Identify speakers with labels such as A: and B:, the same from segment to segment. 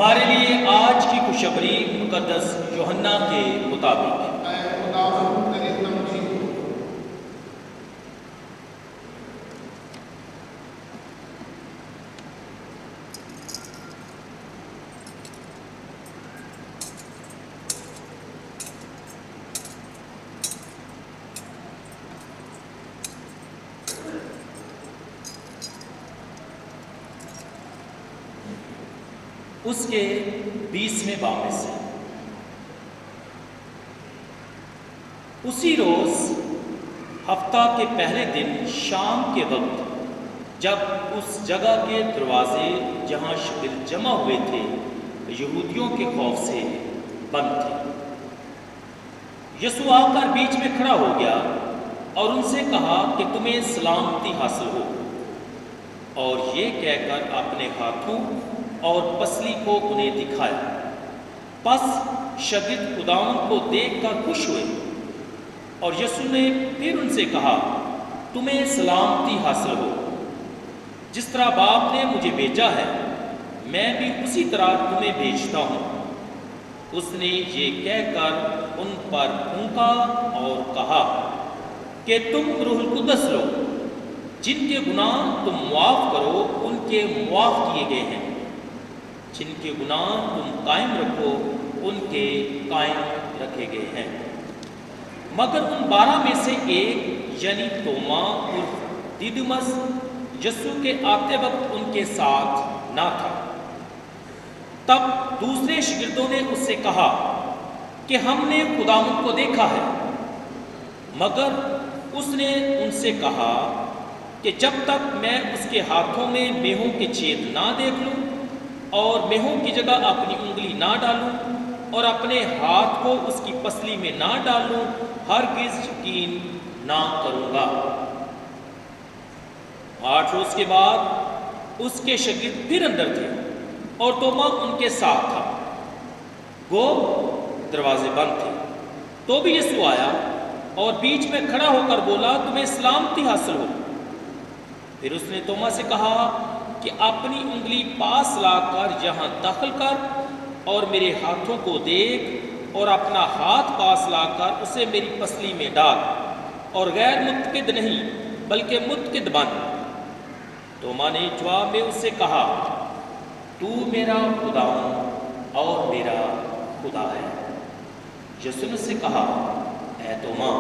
A: ہمارے لیے آج کی خوشخبری مقدس یوحنا کے مطابق
B: اے خداوند تیری تمجید ہو۔
A: اس کے 20ویں باب میں سے اسی روز ہفتہ کے پہلے دن شام کے وقت جب اس جگہ کے دروازے جہاں شاگرد جمع ہوئے تھے یہودیوں کے خوف سے بند تھے، یسوع آ کر بیچ میں کھڑا ہو گیا اور ان سے کہا کہ تمہیں سلامتی حاصل ہو، اور یہ کہہ کر اپنے ہاتھوں اور پسلی کو انہیں دکھایا۔ پس شاگرد خداوند کو دیکھ کر خوش ہوئے، اور یسوع نے پھر ان سے کہا تمہیں سلامتی حاصل ہو، جس طرح باپ نے مجھے بھیجا ہے میں بھی اسی طرح تمہیں بھیجتا ہوں۔ اس نے یہ کہہ کر ان پر پھونکا اور کہا کہ تم روح القدس لو، جن کے گناہ تم معاف کرو ان کے معاف کیے گئے ہیں، جن کے گناہ تم قائم رکھو ان کے قائم رکھے گئے ہیں۔ مگر ان 12 میں سے ایک یعنی توما عرف دیدمس یسوع کے آتے وقت ان کے ساتھ نہ تھا۔ تب دوسرے شاگردوں نے اس سے کہا کہ ہم نے خداوند کو دیکھا ہے۔ مگر اس نے ان سے کہا کہ جب تک میں اس کے ہاتھوں میں میہوں کے چھید نہ دیکھ لوں اور میہوں کی جگہ اپنی انگلی نہ ڈالوں اور اپنے ہاتھ کو اس کی پسلی میں نہ ڈالوں ہرگز یقین نہ کروں گا۔ 8 روز کے بعد اس کے شاگرد پھر اندر تھے اور توما ان کے ساتھ تھا، گو دروازے بند تھے۔ تو بھی یسوع آیا اور بیچ میں کھڑا ہو کر بولا تمہیں سلامتی حاصل ہو۔ پھر اس نے توما سے کہا کہ اپنی انگلی پاس لا کر یہاں داخل کر اور میرے ہاتھوں کو دیکھ، اور اپنا ہاتھ پاس لا کر اسے میری پسلی میں ڈال، اور غیر متقد نہیں بلکہ متقد بن۔ توما نے جواب میں اس سے کہا تو میرا خداوند اور میرا خدا ہے۔ یسوع نے اس سے کہا اے توما،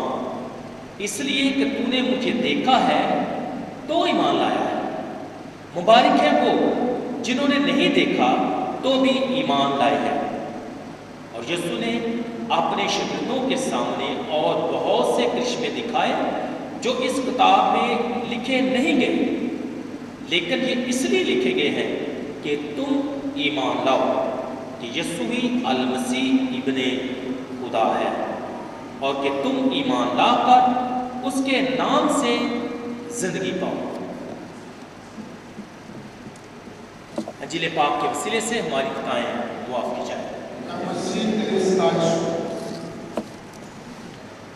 A: اس لیے کہ تو نے مجھے دیکھا ہے تو ایمان لایا ہے۔ مبارک ہے وہ جنہوں نے نہیں دیکھا تو بھی ایمان لائے ہیں۔ اور یسوع نے اپنے شاگردوں کے سامنے اور بہت سے کرشمے دکھائے جو اس کتاب میں لکھے نہیں گئے، لیکن یہ اس لیے لکھے گئے ہیں کہ تم ایمان لاؤ کہ یسوع ہی المسیح ابن خدا ہے، اور کہ تم ایمان لا کر اس کے نام سے زندگی پاؤ۔ انجیل پاک کے وسیلے سے ہماری خطائیں معاف کی جائیں۔
B: مسیح تیری ستائش ہو۔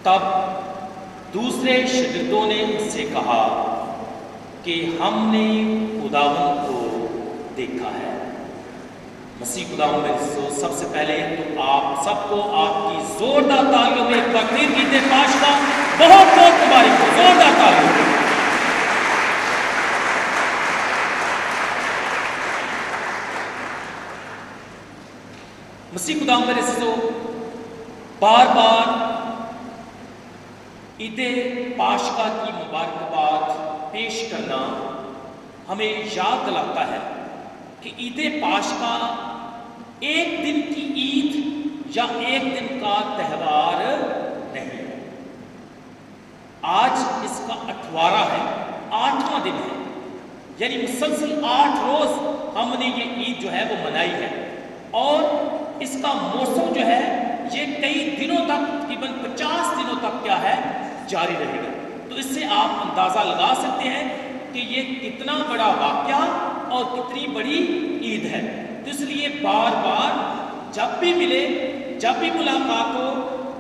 A: تب دوسرے شاگردوں نے اس سے کہا کہ ہم نے خداوند کو دیکھا ہے۔ مسیح خداوند میں سب سے پہلے تو آپ سب کو آپ کی زوردار تالیوں میں تقدیر عید پاش کا بہت بہت مبارک ہو۔ زوردار تالیوں۔ مسیح خداوند میرے عزیزو، بار بار عید پاشکا کی مبارکباد پیش کرنا ہمیں یاد دلاتا ہے کہ عید پاشکا ایک دن کی عید یا ایک دن کا تہوار نہیں، آج اس کا 8واں ہے، 8واں دن ہے، یعنی مسلسل 8 روز ہم نے یہ عید جو ہے وہ منائی ہے، اور اس کا موسم جو ہے یہ کئی دنوں تک تقریباً 50 دنوں تک کیا ہے جاری رہے گا۔ تو اس سے آپ اندازہ لگا سکتے ہیں کہ یہ کتنا بڑا واقعہ اور کتنی بڑی عید ہے۔ تو اس لیے بار بار جب بھی ملے، جب بھی ملاقات ہو،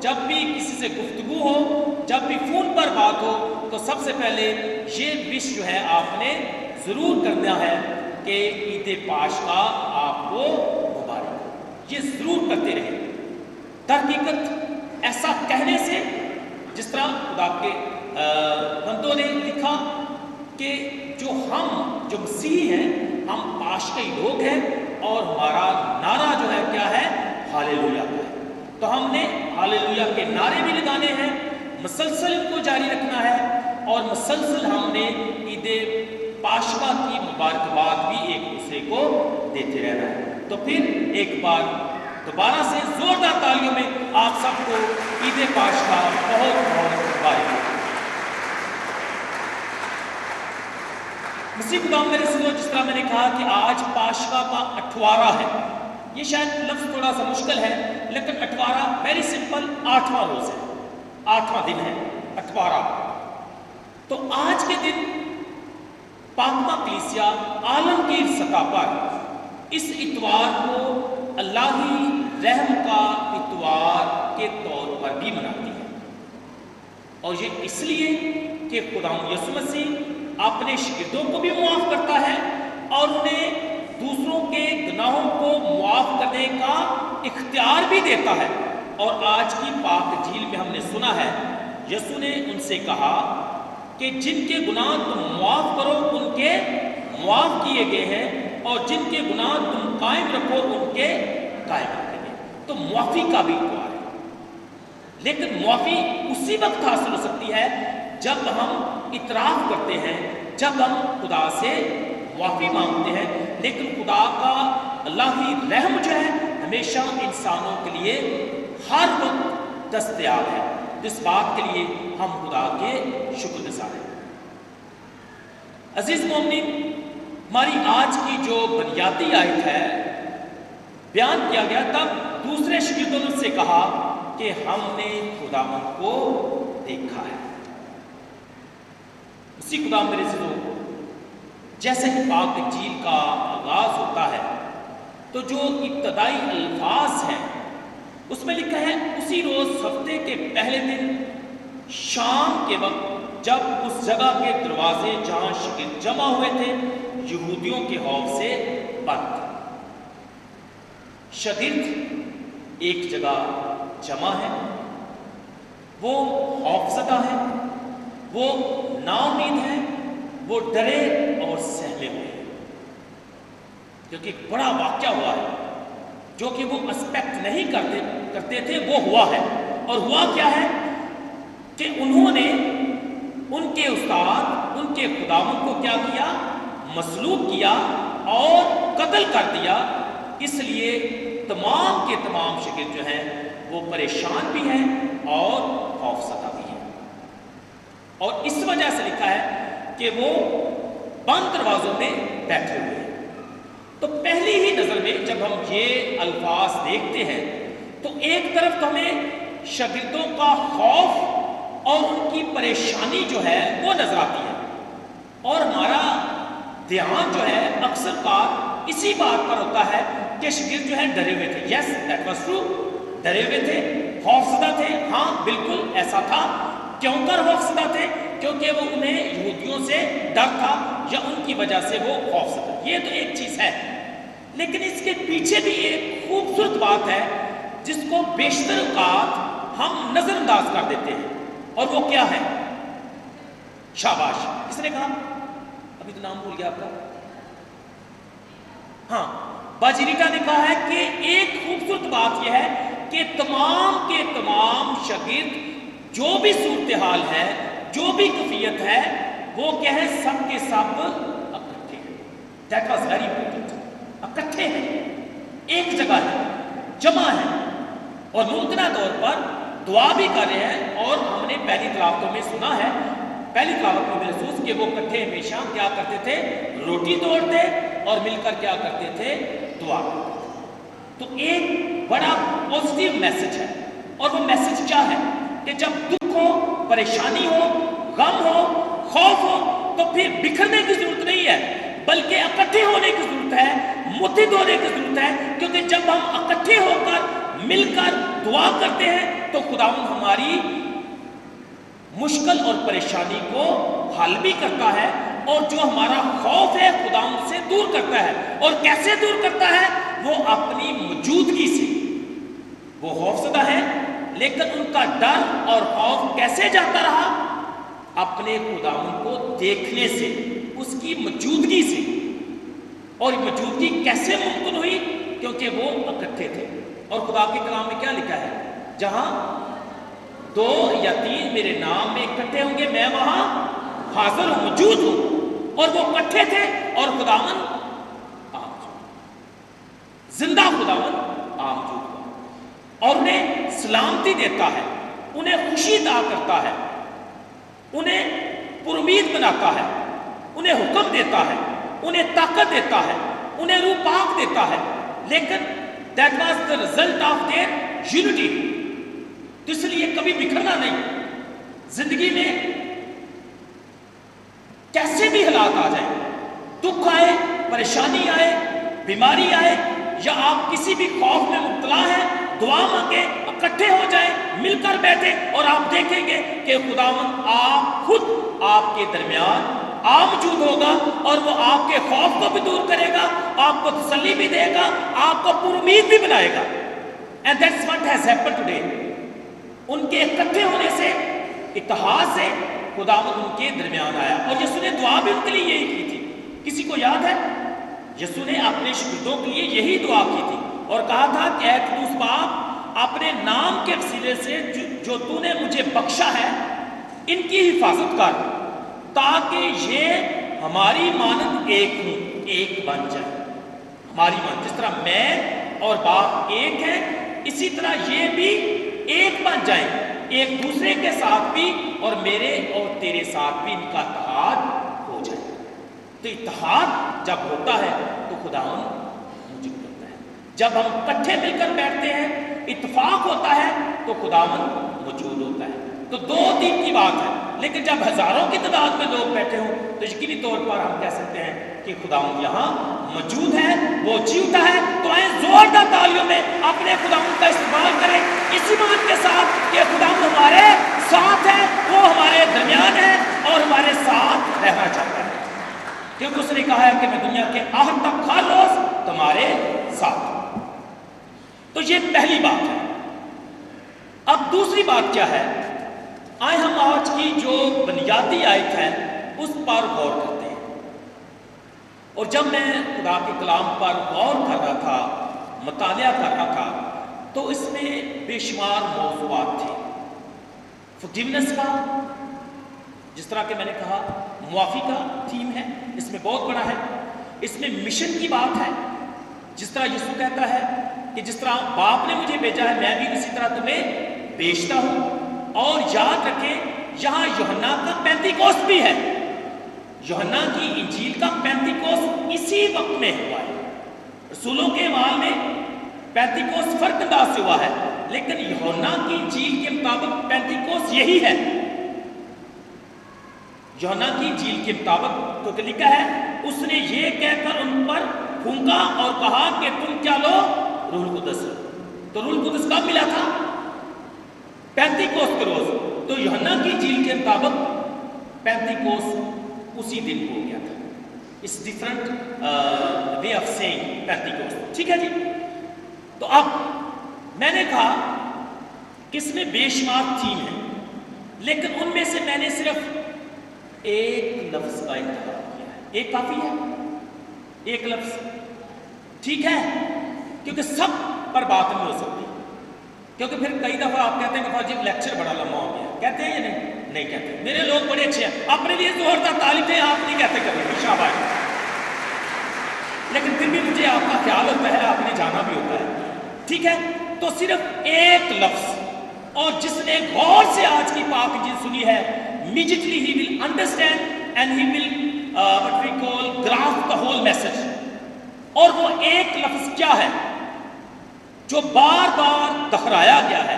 A: جب بھی کسی سے گفتگو ہو، جب بھی فون پر بات ہو، تو سب سے پہلے یہ وش جو ہے آپ نے ضرور کرنا ہے کہ عید پاشکا آپ کو مبارک۔ یہ ضرور کرتے رہے۔ در حقیقت ایسا کہنے سے جس طرح خدا کے بندوں نے لکھا کہ جو مسیحی ہیں ہم پاشکی لوگ ہیں اور ہمارا نعرہ جو ہے کیا ہے؟ ہالےلویا کا ہے۔ تو ہم نے ہالےلویا کے نعرے بھی لگانے ہیں، مسلسل ان کو جاری رکھنا ہے، اور مسلسل ہم نے عید پاشکا کی مبارکباد بھی ایک دوسرے کو دیتے رہنا ہے۔ تو پھر ایک بار دوبارہ سے زوردار تالیوں میں آپ سب کو عید پاشکا بہت بہت مبارک۔ مسیح خدا میرے سنو، جس طرح میں نے کہا کہ آج پاشکا کا 8واں ہے، یہ شاید لفظ تھوڑا سا مشکل ہے لیکن 8واں ویری سمپل 8واں روز ہے، 8واں دن ہے 8واں۔ تو آج کے دن پاکمہ کلیسیا عالمگیر سطح پر اس اتوار کو اللہی رحم کا اتوار کے طور پر بھی مناتی ہے، اور یہ اس لیے کہ خدا یسوع مسیح اپنے شاگردوں کو بھی معاف کرتا ہے اور انہیں دوسروں کے گناہوں کو معاف کرنے کا اختیار بھی دیتا ہے۔ اور آج کی پاک انجیل میں ہم نے سنا ہے یسوع نے ان سے کہا کہ جن کے گناہ تم معاف کرو ان کے معاف کیے گئے ہیں، اور جن کے گناہ تم قائم رکھو ان کے قائم رکھیں گے۔ تو معافی کا بھی اتوار ہے، لیکن معافی اسی وقت حاصل ہو سکتی ہے جب ہم اعتراف کرتے ہیں، جب ہم خدا سے معافی مانگتے ہیں۔ لیکن خدا کا اللہی رحم جو ہے ہمیشہ انسانوں کے لیے ہر وقت دستیاب ہے۔ اس بات کے لیے ہم خدا کے شکر گزار ہیں۔ عزیز مومنین، ہماری آج کی جو بنیادی آیت ہے بیان کیا گیا، تب دوسرے شاگردوں نے سے کہا کہ ہم نے خداوند کو دیکھا ہے۔ اسی خدا میرے سے جیسے کہ پاک انجیل کا آغاز ہوتا ہے تو جو ابتدائی الفاظ ہیں اس میں لکھا ہے اسی روز ہفتے کے پہلے دن شام کے وقت جب اس جگہ کے دروازے جہاں شاگرد جمع ہوئے تھے یہودیوں کے خوف سے بند تھے۔ شاگرد ایک جگہ جمع ہے، وہ خوفزدہ ہیں، وہ نا امید ہیں، وہ ڈرے اور سہمے ہوئے ہیں، کیونکہ ایک بڑا واقعہ ہوا ہے جو کہ وہ اسپیکٹ نہیں کرتے تھے، وہ ہوا ہے۔ اور ہوا کیا ہے کہ انہوں نے ان کے استاد، ان کے خداوند کو کیا کیا؟ مصلوب کیا اور قتل کر دیا۔ اس لیے تمام کے تمام شاگرد جو ہیں وہ پریشان بھی ہیں اور خوفزدہ بھی ہیں، اور اس وجہ سے لکھا ہے کہ وہ بند دروازوں میں بیٹھے ہوئے ہیں۔ تو پہلی ہی نظر میں جب ہم یہ الفاظ دیکھتے ہیں تو ایک طرف تو ہمیں شاگردوں کا خوف اور ان کی پریشانی جو ہے وہ نظر آتی ہے، اور ہمارا دھیان جو ہے اکثر بار اسی بات پر ہوتا ہے کہ شاگرد جو ہے ڈرے ہوئے تھے۔ یس دیٹ واز ٹرو، ڈرے ہوئے تھے، خوفزدہ تھے۔ ہاں بالکل ایسا تھا۔ کیوں کر خوفزدہ تھے؟ کیونکہ وہ انہیں یہودیوں سے ڈر تھا یا ان کی وجہ سے وہ خوفزدہ۔ یہ تو ایک چیز ہے، لیکن اس کے پیچھے بھی ایک خوبصورت بات ہے جس کو بیشتر اوقات ہم نظر انداز کر دیتے ہیں، اور وہ کیا ہے؟ شاباش، کس نے کہا؟ ابھی تو نام بھول گیا آپ کا۔ ہاں، باجریٹا نے کہا ہے کہ ایک خوبصورت بات یہ ہے کہ تمام کے تمام شاگرد جو بھی صورتحال ہے، جو بھی کیفیت ہے، وہ کیا ہے؟ سب کے سب اکٹھے ہیں۔ That was very important. اکٹھے ہیں، ایک جگہ ہے، جمع ہے، اور ممکنہ طور پر دعا بھی کر رہے ہیں۔ اور ہم نے پہلی تلاوتوں میں سنا ہے، پہلی تلاوت میں محسوس کہ وہ اکٹھے ہمیشہ کیا کرتے تھے؟ روٹی توڑتے اور مل کر کیا کرتے تھے؟ دعا کرتے تھے۔ تو ایک بڑا پازیٹیو میسج ہے، اور وہ میسج کیا ہے کہ جب دکھ ہو، پریشانی ہو، غم ہو، خوف ہو، تو پھر بکھرنے کی ضرورت نہیں ہے، بلکہ اکٹھے ہونے کی ضرورت ہے، متحد ہونے کی ضرورت ہے، کیونکہ جب ہم اکٹھے ہو کر مل کر دعا کرتے ہیں تو خداوند ہماری مشکل اور پریشانی کو حل بھی کرتا ہے، اور جو ہمارا خوف ہے خداوند سے دور کرتا ہے۔ اور کیسے دور کرتا ہے؟ وہ اپنی موجودگی سے وہ خوفزدہ ہیں، لیکن ان کا ڈر اور خوف کیسے جاتا رہا؟ اپنے خداوند کو دیکھنے سے، اس کی موجودگی سے۔ اور موجودگی کیسے ممکن ہوئی؟ کیونکہ وہ اکٹھے تھے۔ اور خدا کے کلام میں کیا لکھا ہے؟ جہاں 2 یا 3 میرے نام میں اکٹھے ہوں گے، میں وہاں حاضر ہوں، موجود ہوں۔ اور وہ اکٹھے تھے اور خداوند زندہ خداوند موجود ہوا اور انہیں سلامتی دیتا ہے، انہیں خوشی عطا کرتا ہے، انہیں پرامید بناتا ہے، انہیں حکم دیتا ہے، انہیں طاقت دیتا ہے، انہیں روح پاک دیتا ہے۔ لیکن that was the result of their unity۔ تو اس لیے کبھی بکھرنا نہیں۔ زندگی میں کیسے بھی حالات آ جائیں، دکھ آئے، پریشانی آئے، بیماری آئے، یا آپ کسی بھی خوف میں مبتلا ہیں، دعا مانگے، اکٹھے ہو جائیں، مل کر بیٹھے، اور آپ دیکھیں گے کہ خداوند آپ خود آپ کے درمیان موجود ہوگا، اور وہ آپ کے خوف کو بھی دور کرے گا، آپ کو تسلی بھی دے گا، آپ کو پر امید بھی بنائے گا۔ And that's what has happened today۔ ان کے اکٹھے ہونے سے، اتحاد سے خداوند ان کے درمیان آیا، اور یسوع نے دعا بھی ان کے لیے یہی کی تھی۔ کسی کو یاد ہے؟ یسوع نے اپنے شاگردوں کے لیے یہی دعا کی تھی اور کہا تھا کہ اے قدوس باپ، اپنے نام کے وسیلے سے جو تو نے مجھے بخشا ہے، ان کی حفاظت کر، تاکہ یہ ہماری مانند ایک ہوں، ایک بن جائے۔ ہماری مانند، جس طرح میں اور باپ ایک ہیں، اسی طرح یہ بھی ایک بن جائیں، ایک دوسرے کے ساتھ بھی، اور میرے اور تیرے ساتھ بھی ان کا اتحاد ہو جائے۔ تو اتحاد جب ہوتا ہے تو خداوند موجود ہوتا ہے۔ جب ہم اکٹھے مل کر بیٹھتے ہیں، اتفاق ہوتا ہے، تو خداوند موجود ہوتا ہے۔ تو 2-3 کی بات ہے، لیکن جب ہزاروں کی تعداد میں لوگ بیٹھے ہوں تو یقینی طور پر ہم کہہ سکتے ہیں کہ خداوند یہاں موجود ہے، وہ جیوتا ہے۔ تو آئیں زوردار تالیوں میں اپنے خداوند کا استقبال کریں، اسی بات کے ساتھ کہ خداوند ہمارے ساتھ ہے، وہ ہمارے درمیان ہے اور ہمارے ساتھ رہنا چاہتا ہے، کیونکہ اس نے کہا ہے کہ میں دنیا کے آخر تک ہر روز تمہارے ساتھ ہوں۔ تو یہ پہلی بات ہے۔ اب دوسری بات کیا ہے؟ آئے ہم آج کی جو بنیادی آیت ہے اس پر غور کرتے ہیں۔ اور جب میں خدا کے کلام پر غور کر رہا تھا، مطالعہ کر رہا تھا، تو اس میں بے شمار موضوعات تھے۔ forgiveness کا، جس طرح کہ میں نے کہا، معافی کا تھیم ہے، اس میں بہت بڑا ہے۔ اس میں مشن کی بات ہے، جس طرح یسوع کہتا ہے کہ جس طرح باپ نے مجھے بھیجا ہے، میں بھی اسی طرح تمہیں بھیجتا ہوں۔ اور یاد رکھیں، یہاں یوحنا کا پینتیکوست بھی ہے۔ یوحنا کی انجیل کا پینتیکوست اسی وقت میں ہوا ہے۔ رسولوں کے اعمال میں پینتیکوست فرق انداز سے ہوا ہے، لیکن یوحنا کی انجیل کے مطابق پینتیکوست یہی ہے۔ یوحنا کی انجیل کے مطابق تو لکھا ہے، اس نے یہ کہہ کر ان پر پھونکا اور کہا کہ تم کیا لو؟ روح القدس۔ تو روح القدس کب ملا تھا؟ پینتیکوست کے روز۔ تو یوحنا کی انجیل کے مطابق پینتیکوست اسی دن ہو گیا تھا۔ اس ڈفرنٹ وے آف سیئنگ پینتیکوست، ٹھیک ہے جی۔ تو اب میں نے کہا کہ اس میں بے شمار تھیم ہے، لیکن ان میں سے میں نے صرف ایک لفظ کا انتخاب کیا ہے۔ ایک کافی ہے، ایک لفظ ٹھیک ہے، کیونکہ سب پر بات نہیں ہو سکتی۔ کیونکہ پھر کئی دفعہ آپ کہتے ہیں کہ فاجی لیکچر بڑا لمبا ہو گیا، کہتے ہیں یا نہیں؟ نہیں کہتے۔ میرے لوگ بڑے اچھے ہیں، اپنے لیے زوردار تعریف دیں، آپ نہیں کہتے کبھی، شاباش۔ لیکن پھر بھی مجھے آپ کا خیال ہوتا ہے، آپ نے جانا بھی ہوتا ہے، ٹھیک ہے۔ تو صرف ایک لفظ، اور جس نے غور سے آج کی پاک انجیل سنی ہے، immediately he will understand and he will what we call grasp the whole message۔ اور وہ ایک لفظ کیا ہے جو بار بار دہرایا گیا ہے،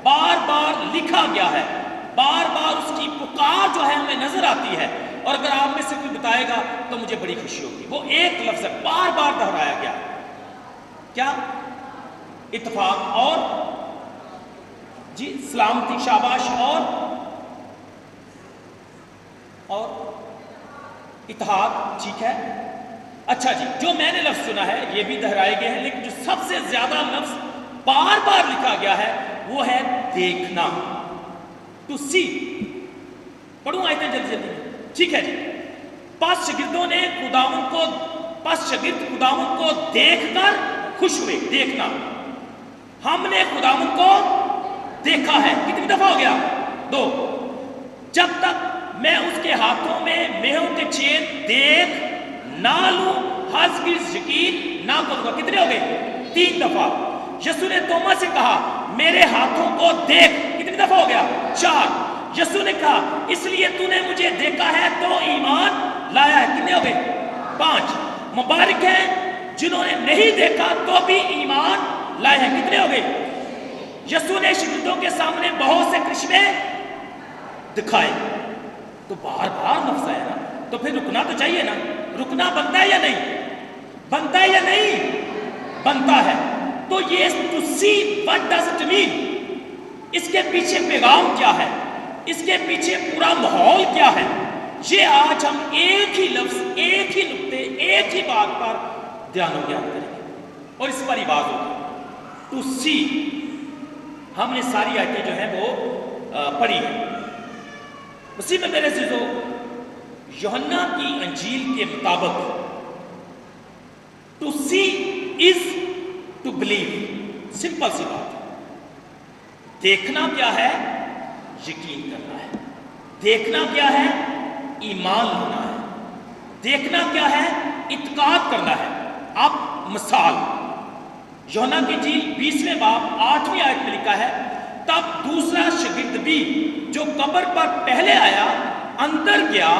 A: بار بار لکھا گیا ہے، بار بار اس کی پکار جو ہے ہمیں نظر آتی ہے، اور اگر آپ میں سے کوئی بتائے گا تو مجھے بڑی خوشی ہوگی۔ وہ ایک لفظ ہے، بار بار دہرایا گیا، کیا؟ اتفاق اور جی سلامتی، شاباش، اور اتحاد، ٹھیک ہے۔ اچھا جی، جو میں نے لفظ سنا ہے یہ بھی دہرائے گئے ہیں، لیکن جو سب سے زیادہ لفظ بار بار لکھا گیا ہے وہ ہے دیکھنا، ٹو سی۔ پڑھوں آیتیں جلدی جلدی میں، ٹھیک ہے جی۔ پس شاگرد خداوند کو دیکھ کر خوش ہوئے، دیکھنا، ہم نے خداوند کو دیکھا ہے، کتنی دفعہ ہو گیا؟ 2۔ جب تک میں اس کے ہاتھوں میں میہوں کے چین دیکھ نہ لوں ہرگز یقین نہ کروں گا، کتنے ہو گئے؟ 3 دفعہ۔ یسوع نے توما سے کہا میرے ہاتھوں کو دیکھ، کتنی دفعہ ہو گیا؟ 4۔ یسوع نے کہا اس لیے تو نے مجھے دیکھا ہے تو ایمان لایا ہے، کتنے ہو گئے؟ 5۔ مبارک ہیں جنہوں نے نہیں دیکھا تو بھی ایمان لائے ہیں، کتنے ہو گئے؟ یسوع نے شاگردوں کے سامنے بہت سے کرشمے دکھائے۔ تو بار بار لفظ آیا نا، تو پھر رکنا تو چاہیے نا، رکنا بنتا ہے یا نہیں؟ بنتا ہے یا نہیں؟ بنتا ہے۔ تو یہ to see what does it mean؟ اس کے پیچھے پیغام کیا ہے؟ اس کے پیچھے پورا ماحول کیا ہے؟ یہ آج ہم ایک ہی لفظ، ایک ہی نقطے، ایک ہی بات پر دھیان و گیان کریں گے اور اس پر ہی بات ہوگی۔ ٹو سی، ہم نے ساری آیتیں جو ہیں وہ پڑھی ہیں۔ اسی میں میرے عزیزو، یوحنا کی انجیل کے مطابق to see is to believe, simple سی بات ہے۔ دیکھنا کیا ہے؟ یقین کرنا ہے۔ دیکھنا کیا ہے؟ ایمان لانا ہے۔ دیکھنا کیا ہے؟ اعتقاد کرنا ہے۔ اب مثال، یوحنا کی انجیل 20ویں باب 8ویں آیت میں لکھا ہے تب دوسرا شاگرد بھی جو قبر پر پہلے آیا اندر گیا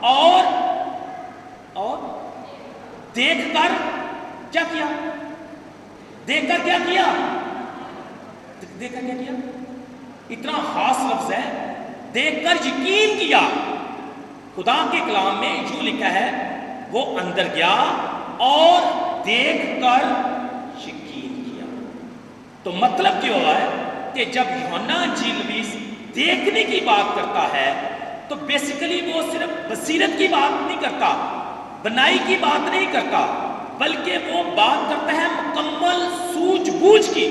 A: اور دیکھ کر کیا کیا؟ دیکھ کر کیا کیا؟ دیکھ کر کیا کیا؟ اتنا خاص لفظ ہے، دیکھ کر یقین کیا۔ خدا کے کلام میں جو لکھا ہے وہ اندر گیا اور دیکھ کر یقین کیا۔ تو مطلب کیا ہوا ہے کہ جب یوحنا انجیل 20 دیکھنے کی بات کرتا ہے تو بیسیکلی وہ صرف بصیرت کی بات نہیں کرتا، بنائی کی بات نہیں کرتا، بلکہ وہ بات کرتا ہے مکمل سوجھ بوجھ کی،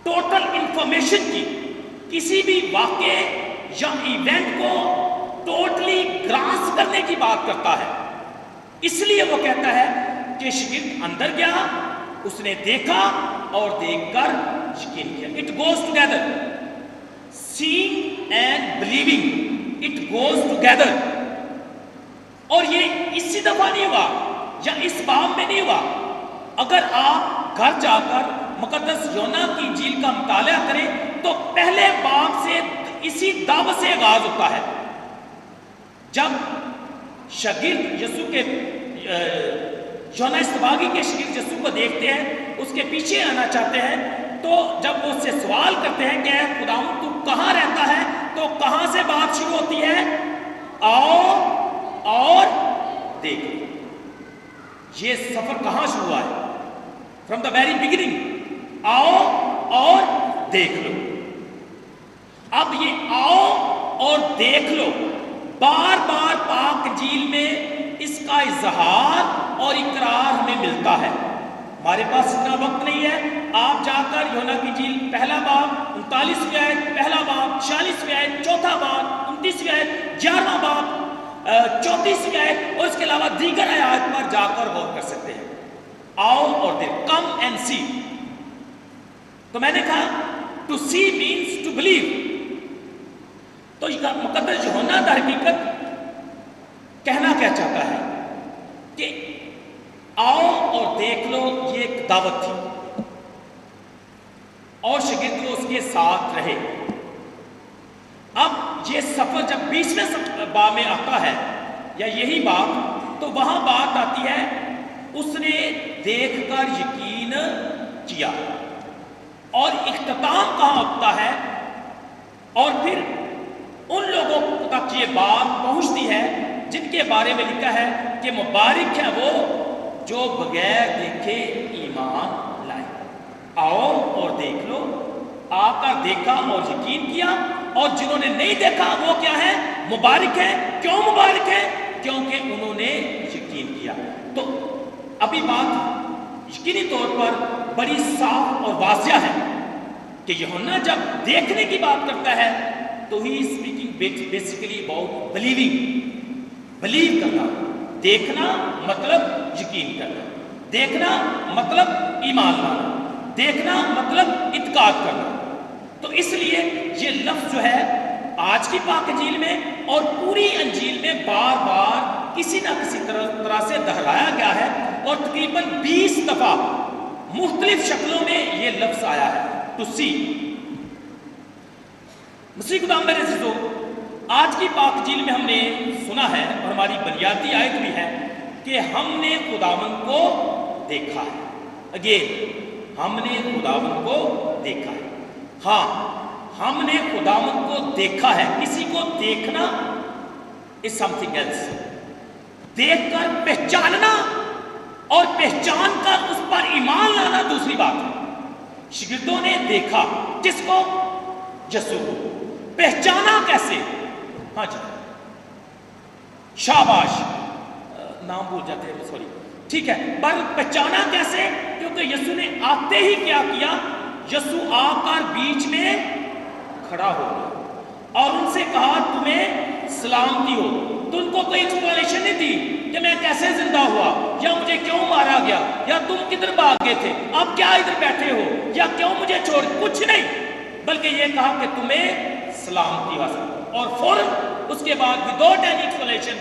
A: ٹوٹل انفارمیشن کی، کسی بھی واقعے یا ایونٹ کو ٹوٹلی گراس کرنے کی بات کرتا ہے۔ اس لیے وہ کہتا ہے کہ شاگرد اندر گیا، اس نے دیکھا اور دیکھ کر یقین کیا۔ It goes together, seeing and believing, it goes together. اور یہ اسی دفعہ نہیں ہوا یا اس باب میں نہیں ہوا۔ اگر آپ گھر جا کر مقدس یوحنا کی انجیل کا مطالعہ کریں تو پہلے باب سے اسی دعوت سے آغاز ہوتا ہے۔ جب شاگرد یسوع کے یوحنا اصطباغی کے شاگرد یسوع کو دیکھتے ہیں، اس کے پیچھے آنا چاہتے ہیں، تو جب وہ اس سے سوال کرتے ہیں کہ اے خداوند تو کہاں رہتا ہے، تو کہاں سے بات شروع ہوتی ہے؟ آؤ اور دیکھو۔ یہ سفر کہاں شروع ہوا ہے؟ فرام دا ویری بگننگ، آؤ اور دیکھ لو۔ اب یہ آؤ اور دیکھ لو بار بار پاک انجیل میں اس کا اظہار اور اقرار ہمیں ملتا ہے۔ ہمارے پاس اتنا وقت نہیں ہے، آپ جا کر یوحنا کی انجیل پہلا باب 39ویں آیت، پہلا باب 46ویں آیت، چوتھا باب 29ویں آیت، 11واں باب 34ویں آیت اور اس کے علاوہ دیگر آیات پر جا کر غور کر سکتے ہیں۔ آؤ اور دیکھ، کم اینڈ سی۔ تو میں نے کہا to see means to believe. تو مقدس یوحنا در حقیقت کہنا کیا چاہتا ہے کہ آؤ اور دیکھ لو، یہ ایک دعوت تھی اور شاگرد اس کے ساتھ رہے۔ اب یہ سفر جب 20ویں باب میں آتا ہے یا یہی بات، تو وہاں بات آتی ہے اس نے دیکھ کر یقین کیا، اور اختتام کہاں ہوتا ہے؟ اور پھر ان لوگوں تک یہ بات پہنچتی ہے جن کے بارے میں لکھا ہے کہ مبارک ہے وہ جو بغیر دیکھے ایمان لائے۔ آؤ اور دیکھ لو، آ کر دیکھا اور یقین کیا، اور جنہوں نے نہیں دیکھا وہ کیا ہے؟ مبارک ہے۔ کیوں مبارک ہے؟ کیونکہ انہوں نے یقین کیا۔ تو ابھی بات یقینی طور پر بڑی صاف اور واضح ہے کہ یوحنا جب دیکھنے کی بات کرتا ہے تو ہی اسپیکنگ بیسیکلی اباؤٹ بلیو کرنا۔ دیکھنا مطلب یقین کرنا، دیکھنا مطلب ایمان لانا، دیکھنا مطلب اعتقاد کرنا۔ تو اس لیے یہ لفظ جو ہے آج کی پاک انجیل میں اور پوری انجیل میں بار بار کسی نہ کسی طرح سے دہرایا گیا ہے، اور تقریباً 20 دفعہ مختلف شکلوں میں یہ لفظ آیا ہے، ٹو سی۔ مسیح خدام میرے عزیزو، آج کی پاک انجیل میں ہم نے سنا ہے اور ہماری بنیادی آیت بھی ہے کہ ہم نے خداوند کو دیکھا ہے۔ اگین، ہم نے خداوند کو دیکھا ہے۔ ہاں، ہم نے خداوند کو دیکھا ہے۔ کسی کو دیکھنا is something else۔ دیکھ کر پہچاننا اور پہچان کر اس پر ایمان لانا دوسری بات ہے۔ شاگردوں نے دیکھا کس کو؟ یسوع کو۔ پہچانا کیسے؟ ہاں جی، شاباش، نام بھول جاتے ہیں، سوری، ٹھیک ہے، پر پہچانا کیسے؟ کیونکہ یسوع نے آتے ہی کیا کیا؟ یسوع آ کر بیچ میں کھڑا ہو گیا اور ان سے کہا تمہیں سلامتی ہو۔ تو ان کو کوئی ایکسپلینیشن نہیں دی کہ میں کیسے زندہ ہوا، یا مجھے کیوں مارا گیا، یا تم کدھر بھاگ گئے تھے، اب کیا ادھر بیٹھے ہو، یا کیوں مجھے چھوڑ، کچھ نہیں، بلکہ یہ کہا کہ تمہیں سلامتی حاصل۔ اور فوراً اس کے بعد without any explanation,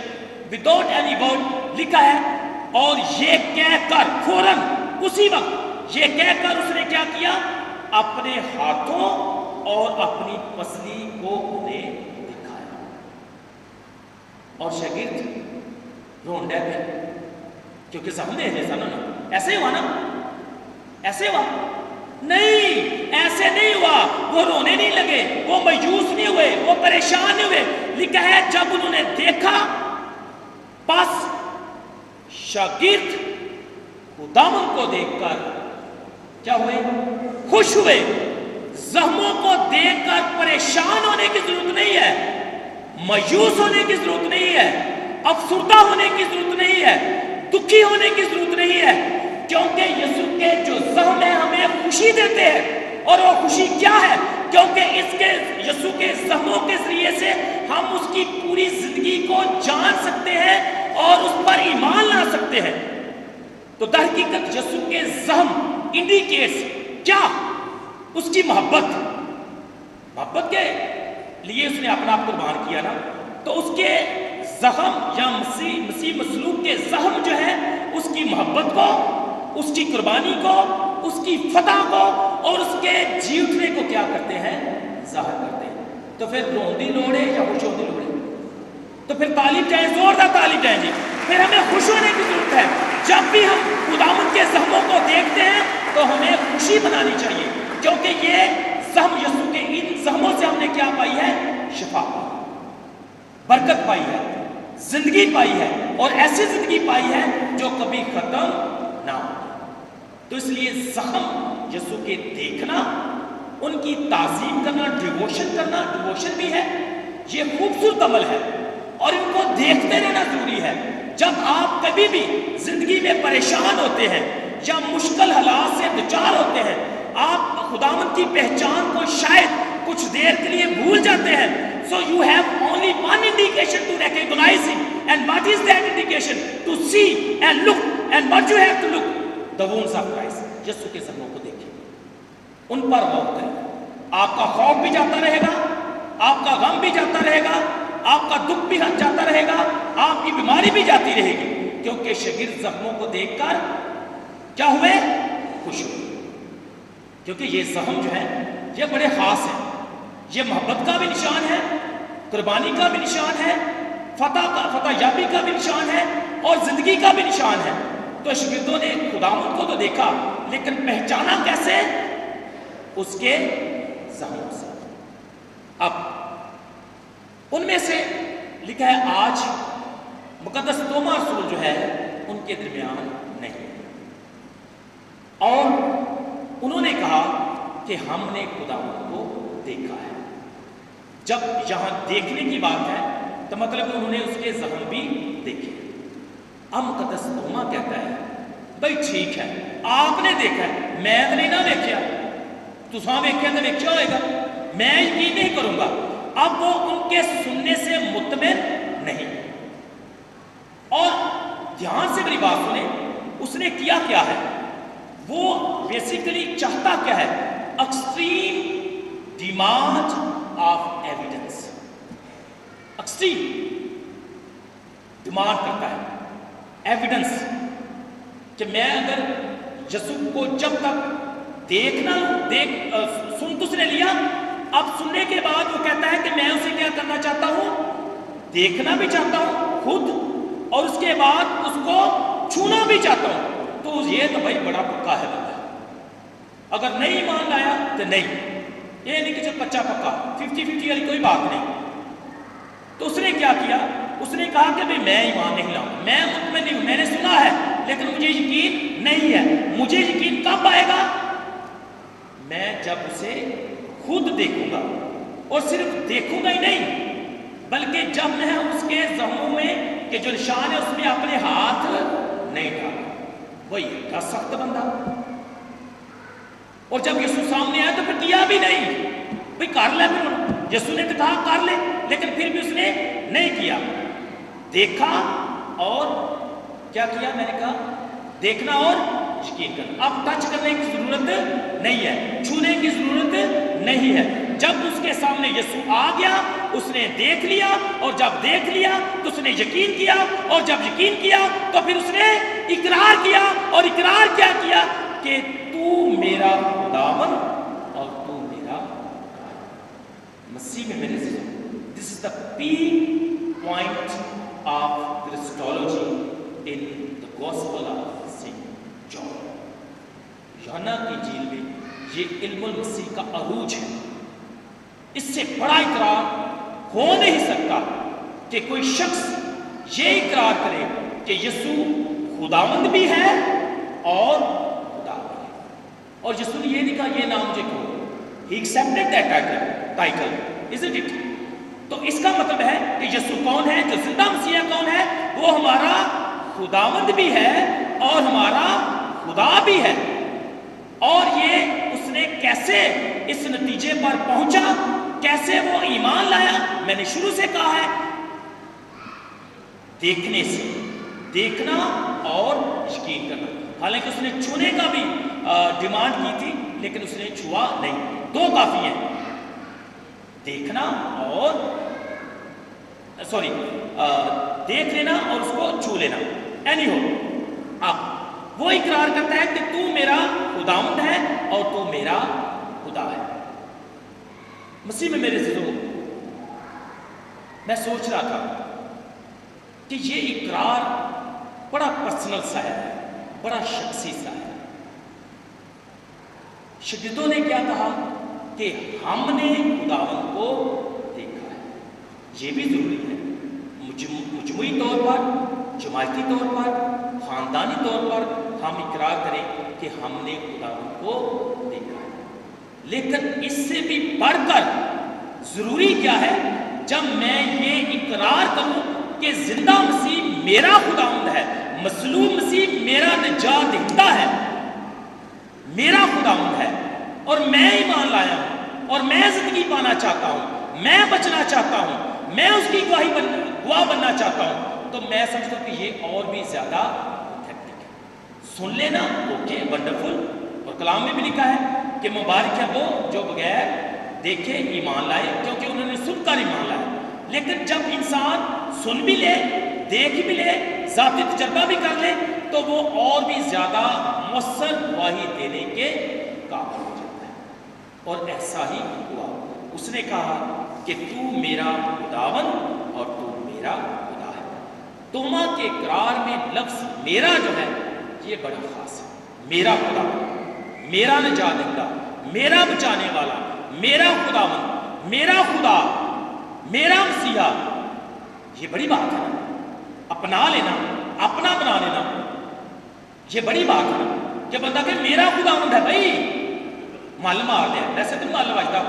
A: without any word لکھا ہے، اور یہ کہہ کر فوراً اسی وقت یہ کہہ کر اس نے کیا کیا؟ اپنے ہاتھوں اور اپنی پسلی کو انہیں دکھایا، اور شاگرد رونڈے پہ، کیونکہ سامنے جیسا نا، ایسے ہوا نا، ایسے ہوا نہیں، ایسے نہیں ہوا، وہ رونے نہیں لگے، وہ مایوس نہیں ہوئے، وہ پریشان نہیں ہوئے۔ لکھا ہے جب انہوں نے دیکھا، بس شاگرد خداوند کو دیکھ کر کیا ہوئے؟ خوش ہوئے۔ زخموں کو دیکھ کر پریشان ہونے کی ضرورت نہیں ہے، مایوس ہونے کی ضرورت نہیں ہے، افسردہ ہونے کی ضرورت نہیں ہے، دکھی ہونے کی ضرورت نہیں ہے، کیونکہ یسوع کے جو زخم ہیں ہمیں خوشی دیتے ہیں۔ اور وہ خوشی کیا ہے؟ کیونکہ اس کے یسوع کے زخموں کے ذریعے سے ہم اس کی پوری زندگی کو جان سکتے ہیں اور اس پر ایمان لا سکتے ہیں۔ تو در حقیقت یسوع کے زخم انڈیکیٹس کیا؟ اس کی محبت کے لیے اس نے اپنا آپ قربان کیا نا، تو اس کے زخم یا مسیح مسلوب کے زخم جو ہے اس کی محبت کو، اس کی قربانی کو، اس کی فتح کو اور اس کے جی اٹھنے کو کیا کرتے ہیں؟ ظاہر کرتے ہیں۔ تو پھر روندی لوڑے یا خوش ہوندی لوڑے؟ تو پھر طالب جائیں، زوردار طالب جائیں جی، پھر ہمیں خوش ہونے کی ضرورت ہے۔ جب بھی ہم خداوند کے زخموں کو دیکھتے ہیں تو ہمیں خوشی منانی چاہیے، کیونکہ یہ زخم یسوع کے ان زخموں سے ہم نے کیا پائی ہے؟ شفا پائی، برکت پائی ہے، زندگی پائی ہے، اور ایسی زندگی پائی ہے جو کبھی ختم نہ ہو۔ تو اس لیے زخم یسوع کے دیکھنا، ان کی تعظیم کرنا، ڈیووشن بھی ہے، یہ خوبصورت عمل ہے، اور ان کو دیکھتے رہنا ضروری ہے۔ جب آپ کبھی بھی زندگی میں پریشان ہوتے ہیں یا مشکل حالات سے دوچار ہوتے ہیں، آپ خداوند کی پہچان کو شاید کچھ دیر کے لیے بھول جاتے ہیں۔ So you have only one indication to recognize him, and what is that indication? To see and look, and what you have to look? The wounds of Christ. یسوع کے زخموں کو دیکھیں، ان پر غور کریں، آپ کا خوف بھی جاتا رہے گا، آپ کا غم بھی جاتا رہے گا، آپ کا دکھ بھی جاتا رہے گا، آپ کی بیماری بھی جاتی رہے گی، کیونکہ شاگرد زخموں کو دیکھ کر کیا ہوئے؟ خوش ہوئے۔ کیونکہ یہ زخم جو ہے یہ بڑے خاص ہیں، یہ محبت کا بھی نشان ہے، قربانی کا بھی نشان ہے، فتح یابی کا بھی نشان ہے، اور زندگی کا بھی نشان ہے۔ تو شاگردوں نے خداوند کو تو دیکھا، لیکن پہچانا کیسے؟ اس کے زخموں سے۔ اب ان میں سے لکھا ہے آج مقدس توما رسول جو ہے ان کے درمیان نہیں، اور انہوں نے کہا کہ ہم نے خداوند کو دیکھا ہے۔ جب یہاں دیکھنے کی بات ہے تو مطلب انہوں نے اس کے زخم بھی دیکھے۔ اب مقدس توما کہتا ہے بھائی ٹھیک ہے آپ نے دیکھا ہے، میں تو نہیں نہ دیکھا، تساں دیکھا تو دیکھا ہوئے گا، میں یقین نہیں کروں گا۔ اب وہ ان کے سننے سے مطمئن نہیں، اور دھیان سے میری بات سنیں، اس نے کیا کیا ہے، وہ بیسیکلی چاہتا کیا ہے، extreme demand of evidence, extreme demand کرتا ہے ایویڈنس، کہ میں اگر یسوع کو جب تک دیکھنا سن تو اس نے لیا، اب سننے کے بعد وہ کہتا ہے کہ میں اسے کیا کرنا چاہتا ہوں، دیکھنا بھی چاہتا ہوں خود، اور اس کے بعد اس کو چھونا بھی چاہتا ہوں۔ تو یہ تو بھائی بڑا پکا ہے بندہ، اگر نہیں ایمان لایا تو نہیں، یہ نہیں کہ جو کچا پکا 50-50 والی کوئی بات نہیں۔ تو اس نے کیا کیا، اس نے کہا کہ میں ایمان نہیں لاؤں، میں مطمئن نہیں ہوں، میں نے سنا ہے لیکن مجھے یقین نہیں ہے۔ مجھے یقین کب آئے گا، میں جب اسے خود دیکھوں گا، اور صرف دیکھوں گا ہی نہیں بلکہ جب میں اس کے زخموں میں کہ جو نشان ہے اس میں اپنے ہاتھ نہیں ڈالا۔ وہی تھا سخت بندہ، اور جب یسوع سامنے آیا تو پھر کیا بھی نہیں، بھئی کر لے، پھر یسوع نے کہا کر لے، لیکن پھر بھی اس نے نہیں کیا۔ دیکھا اور کیا کیا، میں نے کہا دیکھنا اور یقین کرنا۔ اب ٹچ کرنے کی ضرورت نہیں ہے، چھونے کی ضرورت نہیں ہے۔ جب اس کے سامنے یسوع آ گیا، اس نے دیکھ لیا، اور جب دیکھ لیا تو اس نے یقین کیا، اور جب یقین کیا تو پھر اس نے اقرار کیا، اور اقرار کیا کیا کہ تو میرا خداوند اور تو میرا مسیح میں میرے سے۔ This is the peak point of Christology in the gospel of Saint John. یوحنا کی انجیل میں یہ علم المسیح کا عروج ہے۔ اس سے بڑا اقرار ہو نہیں سکتا کہ کوئی شخص یہ اقرار کرے کہ یسوع خداوند بھی ہے اور خدا بھی ہے، اور یسوع نے یہ نہیں کہا یہ نام مجھے کہو، he accepted that title, isn't it؟ تو اس کا مطلب ہے کہ یسوع کون ہے، جو زندہ مسیح کون ہے، وہ ہمارا خداوند بھی ہے اور ہمارا خدا بھی ہے۔ اور یہ اس نے کیسے اس نتیجے پر پہنچا، کیسے وہ ایمان لایا، میں نے شروع سے کہا ہے دیکھنے سے، دیکھنا اور یقین کرنا۔ حالانکہ اس نے چھونے کا بھی ڈیمانڈ کی تھی لیکن اس نے چھوا نہیں، دو کافی ہیں، دیکھنا اور دیکھ لینا اور اس کو چھو لینا۔ اینی ہو، اب وہ اقرار کرتا ہے کہ تو میرا خداوند ہے اور تو میرا خدا ہے۔ مسیح میں میرے عزیزو، میں سوچ رہا تھا کہ یہ اقرار بڑا پرسنل سا ہے، بڑا شخصی سا ہے۔ شاگردوں نے کیا کہا کہ ہم نے خداوند کو دیکھا ہے۔ یہ بھی ضروری ہے، مجموعی طور پر، جماعتی طور پر، خاندانی طور پر ہم اقرار کریں کہ ہم نے خداوند کو دیکھا ہے۔ لیکن اس سے بھی بڑھ کر ضروری کیا ہے، جب میں یہ اقرار کروں کہ زندہ مسیح میرا خداوند ہے، مصلوب مسیح میرا نجات دہندہ ہے، میرا خداوند ہے، اور میں ایمان لایا ہوں، اور میں زندگی پانا چاہتا ہوں، میں بچنا چاہتا ہوں، میں اس کی گواہ بننا چاہتا ہوں، تو میں سمجھتا ہوں کہ یہ اور بھی زیادہ ایتھینٹک ہے۔ سن لینا اوکے، ونڈرفل، اور کلام میں بھی لکھا ہے کہ مبارک ہے وہ جو بغیر دیکھے ایمان لائے، کیونکہ انہوں نے سن کر ایمان لایا۔ لیکن جب انسان سن بھی لے، دیکھ بھی لے، ذاتی تجربہ بھی کر لے، تو وہ اور بھی زیادہ مؤثر گواہی دینے کے قابل ہو جاتا ہے، اور ایسا ہی ہوا۔ اس نے کہا کہ تو میرا خداوند اور تو میرا خدا ہے۔ توما کے اقرار میں لفظ میرا جو ہے یہ بڑا خاص ہے۔ میرا خداوند، میرا نجات دہندہ، میرا بچانے والا، میرا خداوند، میرا خدا، میرا مسیحا، یہ بڑی بات ہے نا، اپنا لینا، اپنا بنا لینا، یہ بڑی بات ہے نا، کہ بندہ کہ میرا خداوند ہے۔ بھائی مل مار لیا، ویسے تو مل بجتا،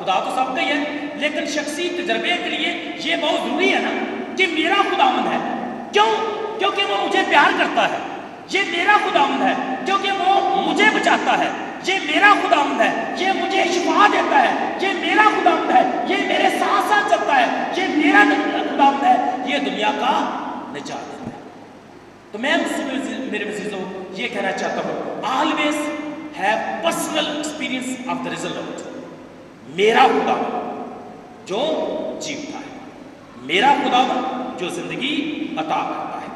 A: خدا تو سب کا ہی ہے، لیکن شخصی تجربے کے لیے یہ بہت ضروری ہے نا کہ میرا خداوند ہے. کیوں؟ کیونکہ وہ مجھے پیار کرتا ہے. یہ میرا خداوند ہے کیونکہ وہ مجھے بچاتا ہے. یہ میرا خداوند ہے, یہ مجھے شفا دیتا ہے. یہ میرا خداوند ہے, یہ میرے ساتھ ساتھ چلتا ہے. یہ میرا خداوند ہے, یہ دنیا کا نجات دیتا ہے. تو میں میرے عزیزوں یہ کہنا چاہتا ہوں, always have personal experience of the result. میرا خداوند جو جیتا ہے, میرا خداوند جو زندگی عطا کرتا ہے.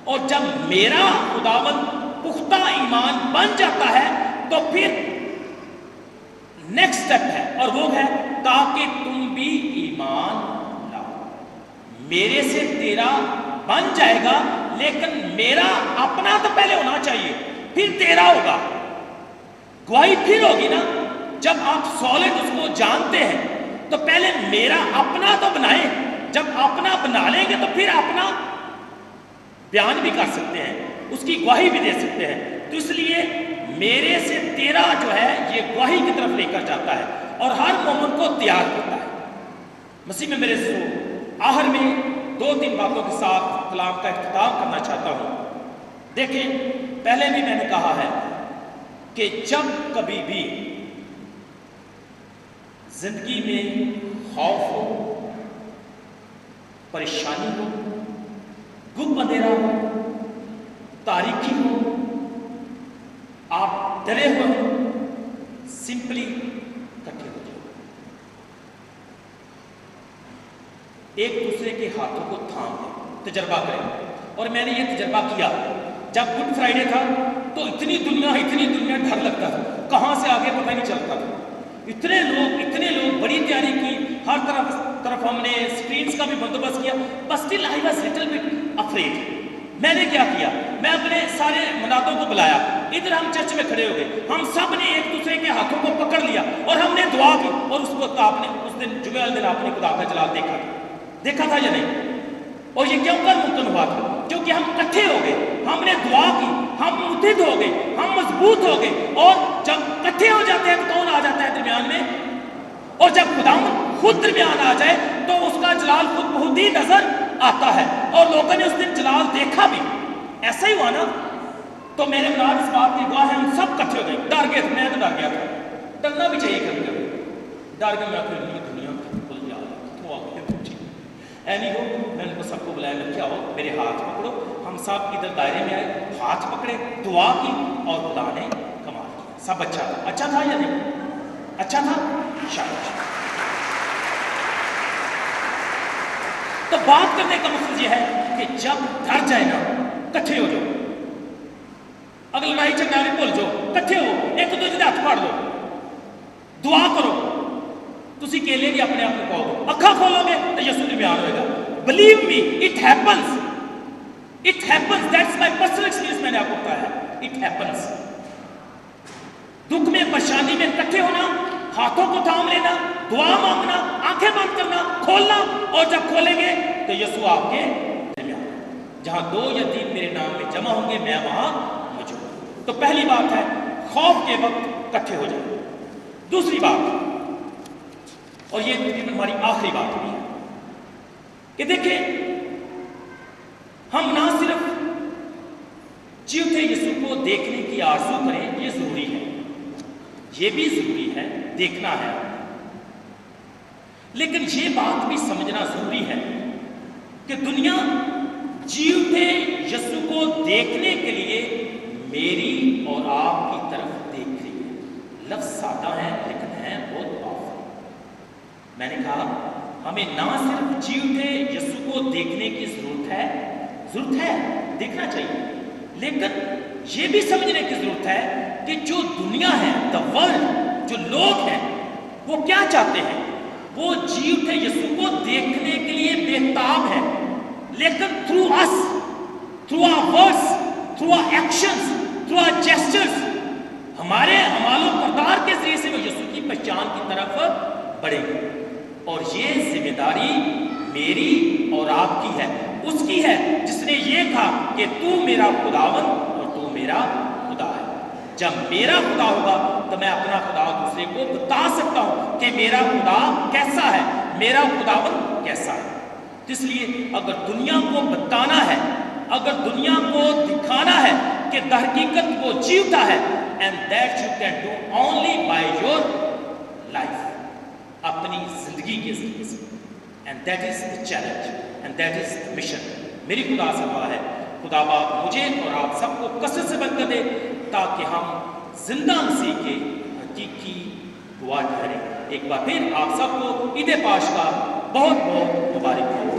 A: اور جب میرا خداوند پختہ ایمان بن جاتا ہے تو پھر نیکسٹ سٹیپ ہے, اور وہ ہے تاکہ تم بھی ایمان لاؤ. میرے سے تیرا بن جائے گا, لیکن میرا اپنا تو پہلے ہونا چاہیے, پھر تیرا ہوگا. گواہی پھر ہوگی نا جب آپ سالڈ اس کو جانتے ہیں. تو پہلے میرا اپنا تو بنائیں, جب اپنا بنا لیں گے تو پھر اپنا بیان بھی کر سکتے ہیں, اس کی گواہی بھی دے سکتے ہیں. تو اس لیے میرے سے تیرا جو ہے یہ گواہی کی طرف لے کر جاتا ہے اور ہر مومن کو تیار کرتا ہے. مسیح میں میرے آخر میں 2-3 باتوں کے ساتھ کلام کا اختتام کرنا چاہتا ہوں. دیکھیں, پہلے بھی میں نے کہا ہے کہ جب کبھی بھی زندگی میں خوف ہو, پریشانی ہو, گم اندھیرا ہو, تاریکی ہو, آپ ڈرے ہوئے ہو, سمپلی اکٹھے ہو جاؤ, ایک دوسرے کے ہاتھوں کو تھام دیں, تجربہ کریں. اور میں نے یہ تجربہ کیا جب گڈ فرائیڈے تھا تو اتنی دنیا ڈر لگتا تھا, کہاں سے آگے پتہ نہیں چلتا تھا. اتنے لوگ بڑی تیاری کی, ہر طرف ہم نے اسکرینز کا بھی بندوبست کیا, بس still I was little bit afraid. میں نے کیا کیا, میں اپنے سارے منادوں کو بلایا, ادھر ہم چرچ میں کھڑے ہو گئے, ہم سب نے ایک دوسرے کے ہاتھوں کو پکڑ لیا اور ہم نے دعا کی. اور اس وقت آپ نے اس دن جمعہ والے دن آپ نے خدا کا جلال دیکھا تھا یا نہیں؟ اور یہ کیوں کر ممکن ہوا تھا؟ کیونکہ ہم اکٹھے ہو گئے, ہم نے دعا کی, ہم متحد ہو گئے, ہم مضبوط ہو گئے. اور جب اکٹھے ہو جاتے ہیں تو کون آ جاتا ہے درمیان میں؟ اور جب خداوند خود درمیان آ جائے تو اس کا جلال خود ہی نظر آتا ہے. اور لوگوں نے اس دن جلال دیکھا بھی. ایسا ہی ہوا نا. تو میرے مناد اس بات کی گواہ ہے, ہم سب اکٹھے ہو گئے. ڈر گئے تھے, میں تو ڈر گیا تھا. ڈرنا بھی چاہیے کبھی کبھی. ڈر کے میں پھر دنیا بھول جا تو اینی ہو, میں نے سب کو بلایا, میں کیا ہو میرے ہاتھ پکڑو. ہم سب ادھر دائرے میں آئے, ہاتھ پکڑے, دعا کی, اور خدا نے کمال کیا. سب اچھا تھا. اچھا تھا یا نہیں؟ اچھا تھا. شاباش. تو بات کرنے کا مقصد یہ ہے کہ جب ڈر جائے نا, کٹھے ہو جاؤ. اگر لڑائی جھگڑا نہیں بھول جاؤ, کٹھے ہو, ایک دوسرے کے ہاتھ پکڑ لو, دعا کرو. تسی کیلے بھی اپنے آپ کو کہو گے, اکھاں کھولو گے تو یسوع درمیان ہوئے گا. Believe me, it happens. That's my personal experience. میں نے آپ کو کہا ہے اٹ ہیپنس. دکھ میں, پریشانی میں کٹھے ہونا, ہاتھوں کو تھام لینا, دعا مانگنا, آنکھیں بند کرنا, کھولنا, اور جب کھولیں گے تو یسوع آپ کے درمیان. جہاں 2 یا 3 میرے نام میں جمع ہوں گے, میں وہاں موجود. تو پہلی بات ہے خوف کے وقت کٹھے ہو جائیں. دوسری بات, اور یہ ہماری آخری بات بھی ہے کہ دیکھیں, ہم نہ صرف جیوتے یسوع کو دیکھنے کی آرزو کریں, یہ ضروری ہے, یہ بھی ضروری ہے, دیکھنا ہے, لیکن یہ بات بھی سمجھنا ضروری ہے کہ دنیا جیوتے یسوع کو دیکھنے کے لیے میری اور آپ کی طرف دیکھ رہی ہے. لفظ سادہ ہے لیکن ہے بہت پاورفل. میں نے کہا ہمیں نہ صرف جیوتے یسوع کو دیکھنے کی ضرورت ہے, دیکھنا چاہیے, لیکن یہ بھی سمجھنے کی ضرورت ہے کہ جو دنیا ہے, دا ورلڈ, جو لوگ ہیں, وہ کیا چاہتے ہیں. وہ جیوتے یسوع کو دیکھنے کے لیے بےتاب ہے, لیکن through us, through our words, through our actions, through our gestures, ہمارے اعمال و کردار کے ذریعے سے وہ یسوع کی پہچان کی طرف بڑھے گی. اور یہ ذمہ داری میری اور آپ کی ہے, اس کی ہے جس نے یہ کہا کہ تو میرا خداوند اور تو میرا خدا ہے. جب میرا خدا ہوگا تو میں اپنا خدا دوسرے کو بتا سکتا ہوں کہ میرا خدا کیسا ہے. میرا خداوند کیسا ہے. اس لیے اگر دنیا کو بتانا ہے، اگر دنیا کو دکھانا ہے کہ در حقیقت وہ جیوتا ہے، and that you can do only by your life، اپنی زندگی کے ذریعے سے. and that is the challenge and that is the mission. میری خدا سے دعا ہے خدا باپ مجھے اور آپ سب کو کثرت سے برکت دے تاکہ ہم زندہ مسیح کے حقیقی گواہ ٹھہریں. ایک بار پھر آپ سب کو عید پاش کا بہت بہت مبارک ہو.